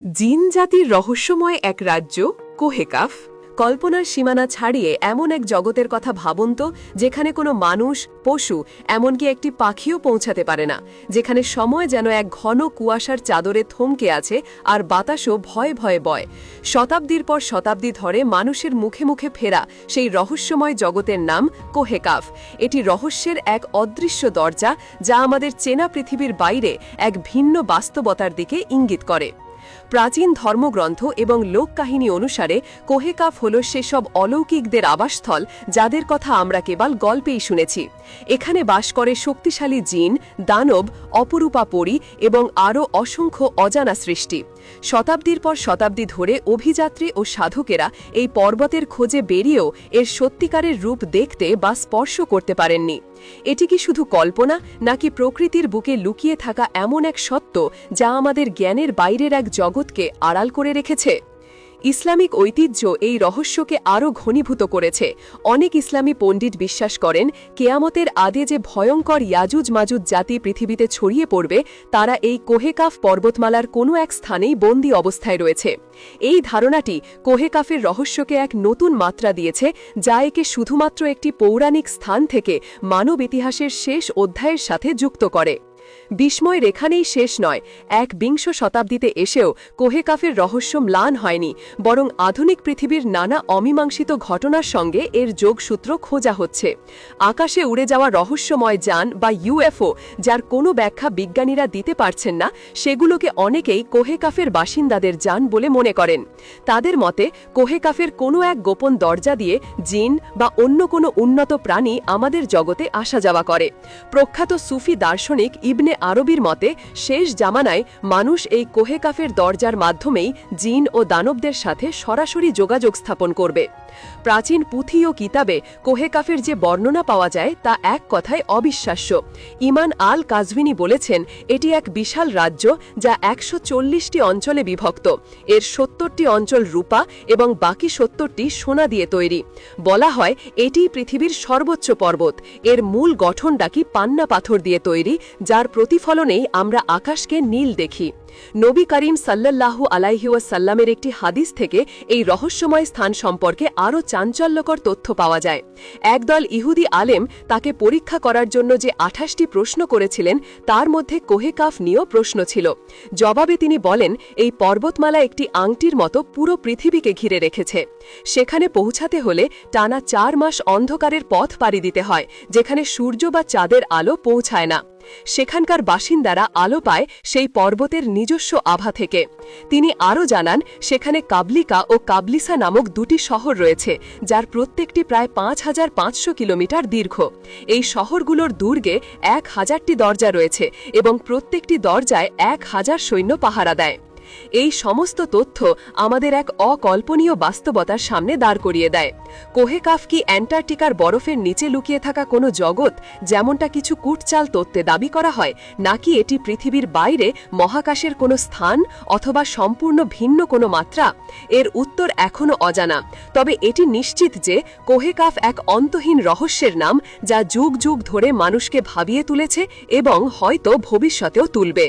জিন জাতির রহস্যময় এক রাজ্য কোহেকাফ কল্পনার সীমানা ছাড়িয়ে এমন এক জগতের কথা ভাবুন তো, যেখানে কোনো মানুষ, পশু, এমনকি একটি পাখিও পৌঁছাতে পারে না, যেখানে সময় যেন এক ঘন কুয়াশার চাদরে থমকে আছে আর বাতাসও ভয়ে ভয়ে বয়। শতাব্দীর পর শতাব্দী ধরে মানুষের মুখে মুখে ফেরা সেই রহস্যময় জগতের নাম কোহেকাফ। এটি রহস্যের এক অদৃশ্য দরজা, যা আমাদের চেনা পৃথিবীর বাইরে এক ভিন্ন বাস্তবতার দিকে ইঙ্গিত করে। প্রাচীন ধর্মগ্রন্থ এবং লোককাহিনী অনুসারে কোহেকাফ হল সেসব অলৌকিকদের আবাসস্থল যাদের কথা আমরা কেবল গল্পেই শুনেছি। এখানে বাস করে শক্তিশালী জিন, দানব, অপরূপা পরী এবং আরও অসংখ্য অজানা সৃষ্টি। শতাব্দীর পর শতাব্দী ধরে অভিযাত্রী ও সাধকেরা এই পর্বতের খোঁজে বেরিয়েও এর সত্যিকারের রূপ দেখতে বা স্পর্শ করতে পারেননি। এটি কি শুধু কল্পনা, নাকি প্রকৃতির বুকে লুকিয়ে থাকা এমন এক সত্য যা আমাদের জ্ঞানের বাইরের এক জগৎকে আড়াল করে রেখেছে? ইসলামিক ঐতিহ্য এই রহস্যকে আরও ঘনীভূত করেছে। অনেক ইসলামী পণ্ডিত বিশ্বাস করেন, কেয়ামতের আদে যে ভয়ঙ্কর ইয়াজুজ মাজুজ জাতি পৃথিবীতে ছড়িয়ে পড়বে, তারা এই কোহেকাফ পর্বতমালার কোনো এক স্থানেই বন্দী অবস্থায় রয়েছে। এই ধারণাটি কোহেকাফের রহস্যকে এক নতুন মাত্রা দিয়েছে, যা একে শুধুমাত্র একটি পৌরাণিক স্থান থেকে মানব ইতিহাসের শেষ অধ্যায়ের সাথে যুক্ত করে। বিস্ময়ের এখানেই শেষ নয়। বিংশ শতাব্দীতে এসেও কোহেকাফের রহস্য ম্লান হয়নি, বরং আধুনিক পৃথিবীর নানা অমীমাংসিত ঘটনার সঙ্গে এর যোগসূত্র খোঁজা হচ্ছে। আকাশে উড়ে যাওয়া রহস্যময় যান বা ইউএফও, যার কোনো ব্যাখ্যা বিজ্ঞানীরা দিতে পারছেন না, সেগুলোকে অনেকেই কোহেকাফের বাসিন্দাদের যান বলে মনে করেন। তাদের মতে কোহেকাফের কোনো এক গোপন দরজা দিয়ে জিন বা অন্য কোনো উন্নত প্রাণী আমাদের জগতে আসা যাওয়া করে। প্রখ্যাত সুফি দার্শনিক ইবনে আরবির মতে শেষ জামানায় মানুষ এই কোহেকাফের দরজার মাধ্যমেই জিন ও দানবদের সাথে সরাসরি যোগাযোগ স্থাপন করবে। প্রাচীন পুঁথি ও কিতাবে কোহেকাফের যে বর্ণনা পাওয়া যায় তা এক কথায় অবিশ্বাস্য। ইমান আল কাজভিনী বলেছেন, এটি এক বিশাল রাজ্য যা ১৪০টি অঞ্চলে বিভক্ত। এর ৭০টি অঞ্চল রূপা এবং বাকি ৭০টি সোনা দিয়ে তৈরি। বলা হয় এটিই পৃথিবীর সর্বোচ্চ পর্বত। এর মূল গঠনটা কি পান্না পাথর দিয়ে তৈরি, যার প্রতিফলনেই আমরা আকাশকে নীল দেখি। নবী করিম সাল্লাল্লাহু আলাইহি ওয়াসাল্লামের একটি হাদিস থেকে এই রহস্যময় স্থান সম্পর্কে আরও চাঞ্চল্যকর তথ্য পাওয়া যায়। একদল ইহুদি আলেম তাকে পরীক্ষা করার জন্য যে ২৮টি প্রশ্ন করেছিলেন, তার মধ্যে কোহেকাফ নিয়েও প্রশ্ন ছিল। জবাবে তিনি বলেন, এই পর্বতমালা একটি আংটির মতো পুরো পৃথিবীকে ঘিরে রেখেছে। সেখানে পৌঁছাতে হলে টানা ৪ মাস অন্ধকারের পথ পাড়ি দিতে হয়, যেখানে সূর্য বা চাঁদের আলো পৌঁছায় না। সেখানকার বাসিন্দারা আলো পায় সেই পর্বতের নিজস্ব আভা থেকে। তিনি আরও জানান, সেখানে কাবলিকা ও কাবলিসা নামক দুটি শহর রয়েছে, যার প্রত্যেকটি প্রায় ৫৫০০ কিলোমিটার দীর্ঘ। এই শহরগুলোর দুর্গে ১০০০টি দরজা রয়েছে এবং প্রত্যেকটি দরজায় ১০০০ সৈন্য পাহারা দেয়। এই সমস্ত তথ্য আমাদের এক অকল্পনীয় বাস্তবতার সামনে দাঁড় করিয়ে দেয়। কোহেকাফ কি অ্যান্টার্কটিকার বরফের নিচে লুকিয়ে থাকা কোনো জগৎ, যেমনটা কিছু কুটচাল তত্ত্বে দাবি করা হয়, নাকি এটি পৃথিবীর বাইরে মহাকাশের কোনো স্থান, অথবা সম্পূর্ণ ভিন্ন কোনো মাত্রা? এর উত্তর এখনও অজানা। তবে এটি নিশ্চিত যে কোহেকাফ এক অন্তহীন রহস্যের নাম, যা যুগ যুগ ধরে মানুষকে ভাবিয়ে তুলেছে এবং হয়তো ভবিষ্যতেও তুলবে।